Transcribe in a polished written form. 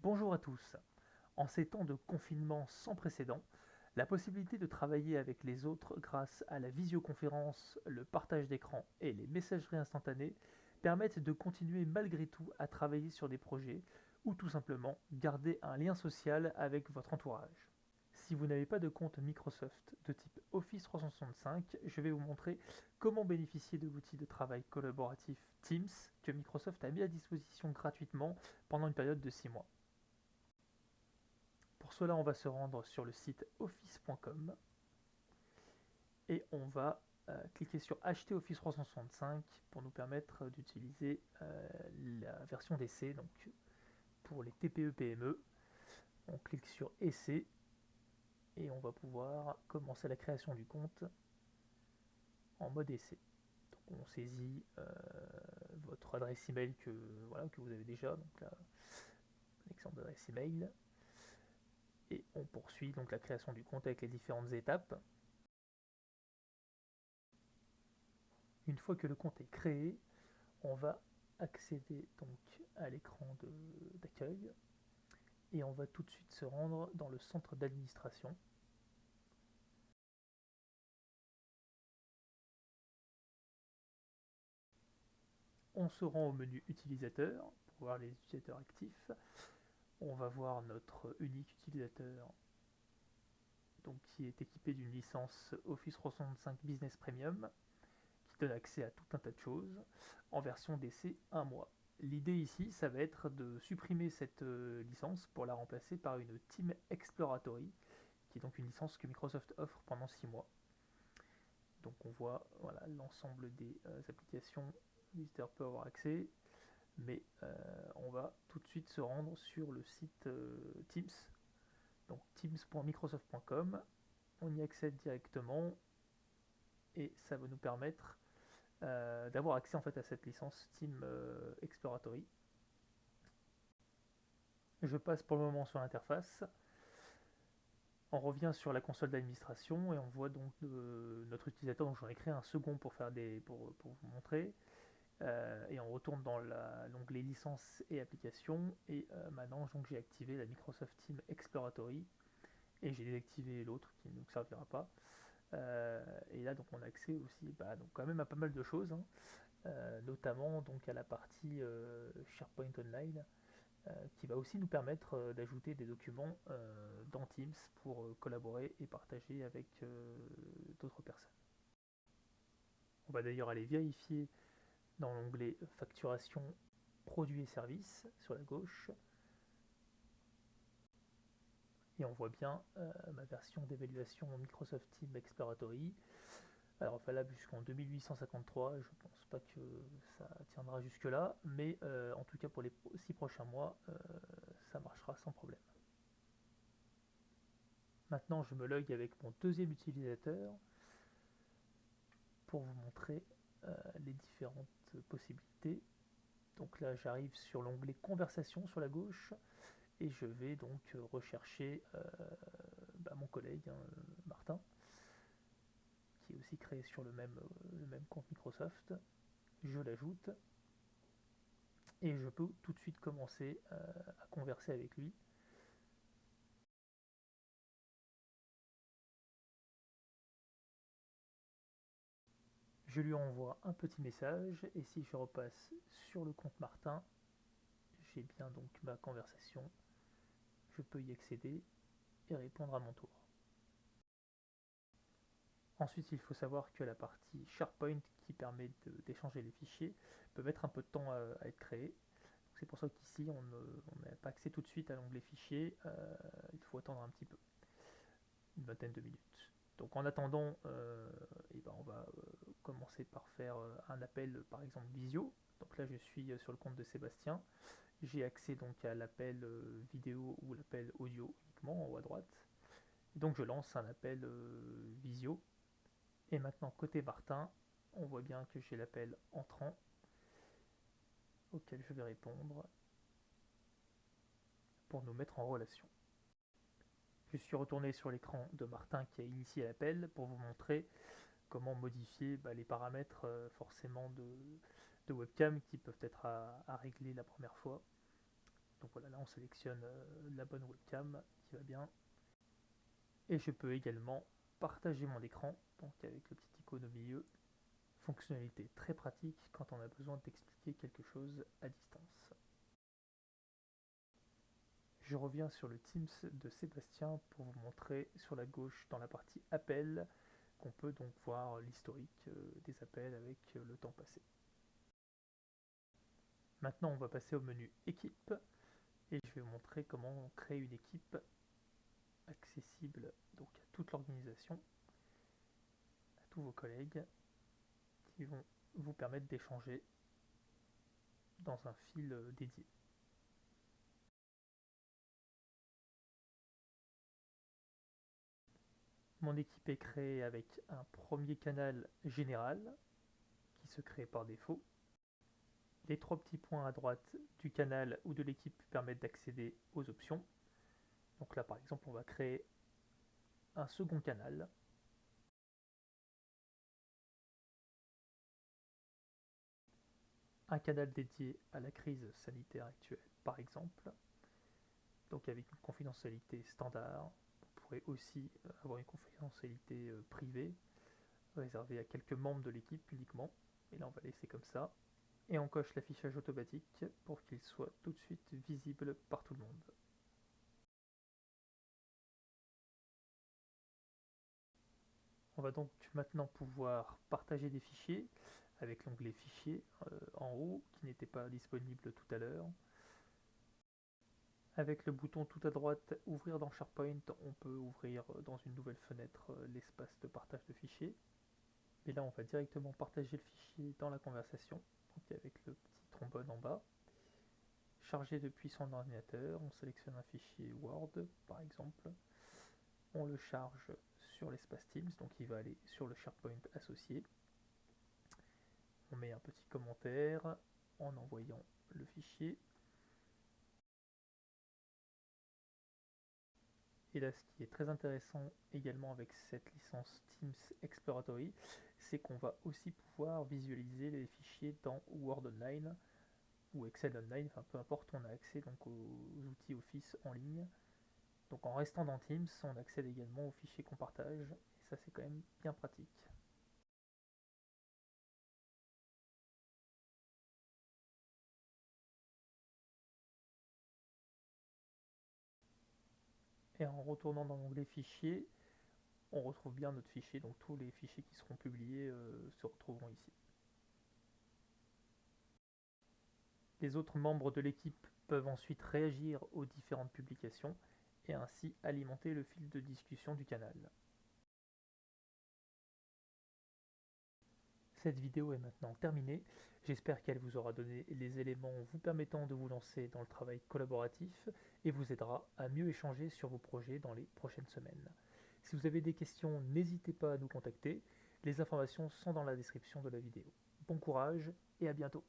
Bonjour à tous. En ces temps de confinement sans précédent, la possibilité de travailler avec les autres grâce à la visioconférence, le partage d'écran et les messageries instantanées permettent de continuer malgré tout à travailler sur des projets ou tout simplement garder un lien social avec votre entourage. Si vous n'avez pas de compte Microsoft de type Office 365, je vais vous montrer comment bénéficier de l'outil de travail collaboratif Teams que Microsoft a mis à disposition gratuitement pendant une période de 6 mois. Pour cela, on va se rendre sur le site office.com et on va cliquer sur Acheter Office 365 pour nous permettre d'utiliser la version d'essai. Donc pour les TPE-PME, on clique sur Essai et on va pouvoir commencer la création du compte en mode essai. Donc on saisit votre adresse email que vous avez déjà, donc là, l'exemple d'adresse email, et on poursuit donc la création du compte avec les différentes étapes. Une fois que le compte est créé, on va accéder donc à l'écran d'accueil et on va tout de suite se rendre dans le centre d'administration. On se rend au menu utilisateur pour voir les utilisateurs actifs. On va voir notre unique utilisateur donc, qui est équipé d'une licence Office 365 Business Premium qui donne accès à tout un tas de choses en version d'essai 1 mois. L'idée ici, ça va être de supprimer cette licence pour la remplacer par une Team Exploratory, qui est donc une licence que Microsoft offre pendant 6 mois. Donc on voit voilà, l'ensemble des applications que l'utilisateur peut avoir accès, mais on va tout de suite se rendre sur le site Teams, donc teams.microsoft.com. On y accède directement et ça va nous permettre d'avoir accès en fait à cette licence Team Exploratory. Je passe pour le moment sur l'interface. On revient sur la console d'administration et on voit donc notre utilisateur. Donc j'en ai créé un second pour vous montrer. Et on retourne dans l'onglet licences et applications. Et maintenant donc, j'ai activé la Microsoft Team Exploratory et j'ai désactivé l'autre qui ne nous servira pas. Et là donc on a accès aussi donc quand même à pas mal de choses, hein, notamment donc à la partie SharePoint Online, qui va aussi nous permettre d'ajouter des documents dans Teams pour collaborer et partager avec d'autres personnes. On va d'ailleurs aller vérifier dans l'onglet facturation produits et services sur la gauche et on voit bien ma version d'évaluation Microsoft Team Exploratory. Alors valable jusqu'en 2853, je pense pas que ça tiendra jusque là, mais en tout cas pour les 6 prochains mois, ça marchera sans problème. Maintenant je me log avec mon deuxième utilisateur pour vous montrer les différentes possibilités. Donc là j'arrive sur l'onglet conversation sur la gauche et je vais donc rechercher mon collègue Martin, qui est aussi créé sur le même compte Microsoft. Je l'ajoute et je peux tout de suite commencer à converser avec lui. Je lui envoie un petit message et si je repasse sur le compte Martin, j'ai bien donc ma conversation. Je peux y accéder et répondre à mon tour. Ensuite, il faut savoir que la partie SharePoint qui permet d'échanger les fichiers peut mettre un peu de temps à être créée. C'est pour ça qu'ici, on n'a pas accès tout de suite à l'onglet fichiers. Il faut attendre un petit peu, une vingtaine de minutes. Donc en attendant, on va commencer par faire un appel, par exemple visio. Donc là, je suis sur le compte de Sébastien. J'ai accès donc à l'appel vidéo ou l'appel audio uniquement en haut à droite. Et donc je lance un appel visio. Et maintenant, côté Martin, on voit bien que j'ai l'appel entrant auquel je vais répondre pour nous mettre en relation. Je suis retourné sur l'écran de Martin qui a initié l'appel pour vous montrer comment modifier les paramètres forcément de webcam qui peuvent être à régler la première fois. Donc voilà, là on sélectionne la bonne webcam qui va bien. Et je peux également partager mon écran, donc avec le petit icône au milieu. Fonctionnalité très pratique quand on a besoin d'expliquer quelque chose à distance. Je reviens sur le Teams de Sébastien pour vous montrer sur la gauche dans la partie appel qu'on peut donc voir l'historique des appels avec le temps passé. Maintenant on va passer au menu équipe et je vais vous montrer comment créer une équipe accessible donc à toute l'organisation, à tous vos collègues qui vont vous permettre d'échanger dans un fil dédié. Mon équipe est créée avec un premier canal général qui se crée par défaut. Les trois petits points à droite du canal ou de l'équipe permettent d'accéder aux options. Donc là par exemple on va créer un second canal. Un canal dédié à la crise sanitaire actuelle par exemple. Donc avec une confidentialité standard. On pourrait aussi avoir une confidentialité privée réservée à quelques membres de l'équipe uniquement. Et là on va laisser comme ça. Et on coche l'affichage automatique pour qu'il soit tout de suite visible par tout le monde. On va donc maintenant pouvoir partager des fichiers avec l'onglet fichiers en haut qui n'était pas disponible tout à l'heure. Avec le bouton tout à droite ouvrir dans SharePoint, on peut ouvrir dans une nouvelle fenêtre l'espace de partage de fichiers. Et là on va directement partager le fichier dans la conversation, donc avec le petit trombone en bas. Charger depuis son ordinateur, on sélectionne un fichier Word par exemple, on le charge sur l'espace Teams, donc il va aller sur le SharePoint associé. On met un petit commentaire en envoyant le fichier. Et là, ce qui est très intéressant également avec cette licence Teams Exploratory, c'est qu'on va aussi pouvoir visualiser les fichiers dans Word Online ou Excel Online, enfin peu importe, on a accès donc aux outils Office en ligne. Donc en restant dans Teams, on accède également aux fichiers qu'on partage, et ça c'est quand même bien pratique. Et en retournant dans l'onglet fichiers, on retrouve bien notre fichier, donc tous les fichiers qui seront publiés se retrouveront ici. Les autres membres de l'équipe peuvent ensuite réagir aux différentes publications et ainsi alimenter le fil de discussion du canal. Cette vidéo est maintenant terminée. J'espère qu'elle vous aura donné les éléments vous permettant de vous lancer dans le travail collaboratif et vous aidera à mieux échanger sur vos projets dans les prochaines semaines. Si vous avez des questions, n'hésitez pas à nous contacter. Les informations sont dans la description de la vidéo. Bon courage et à bientôt.